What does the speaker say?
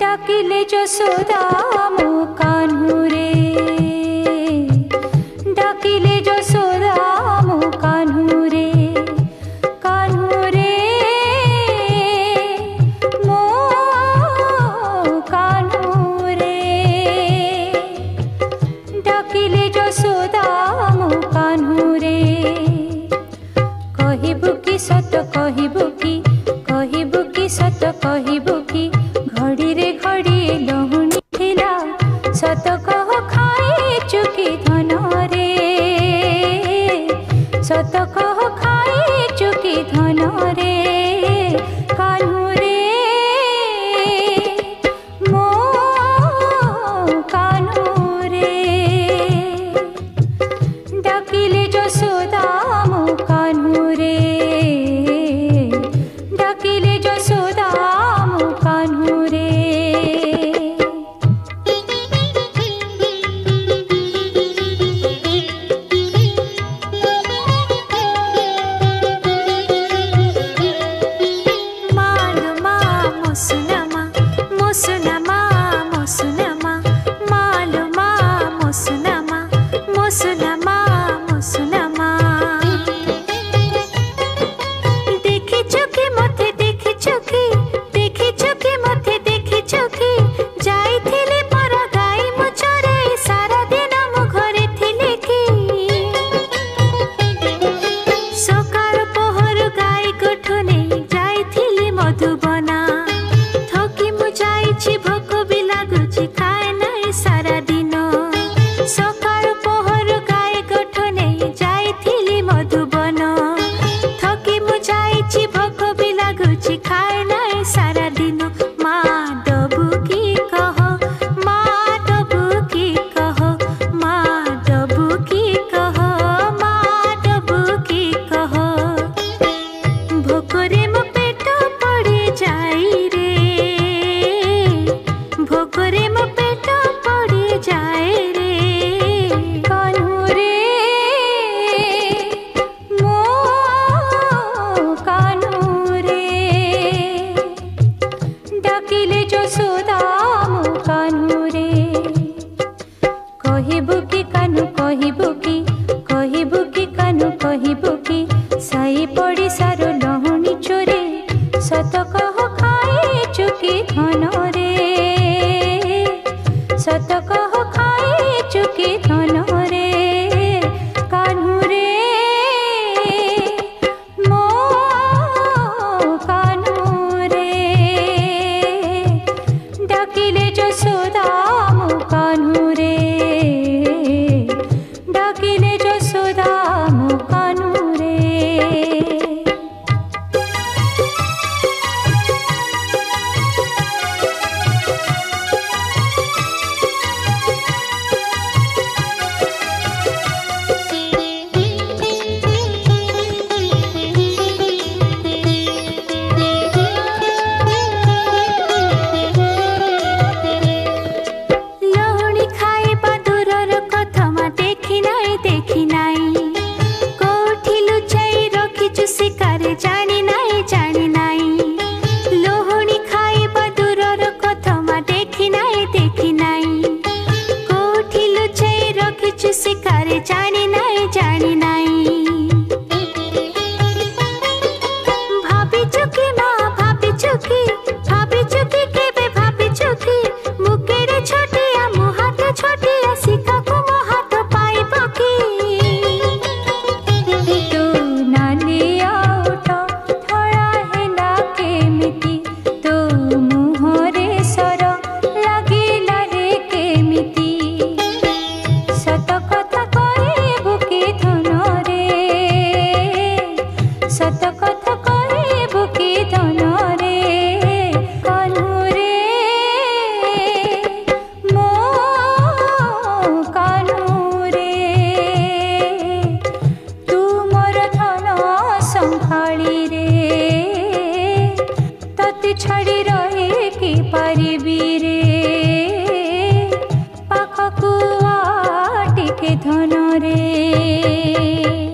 ডাকিলে যশোদা মো কানু রে, ডাকিলে যশোদা মো কানু রে, কানু রে মো কানু রে, ডাকিলে যশোদা মো কানু রে। কহিবু কি সত কহিবু কি, কহিবু কি সত কহিবু কি, ঘড়িরে ঘড়িয়ে লহুণী থিলা সত কহ খাই চুকি ধন রে, সত কহ খাই চুকি ধন রে, কানু রে মো কানু রে, ডাকিলে যশোদা মো কানু রে, ডাকিলে যশোদা মো কানু রে। ଛୋଟିଆ ମୋ ହାତ ଛୋଟିଆ ଶିଖାକୁ ମୋ ହାତ ପାଇବ रे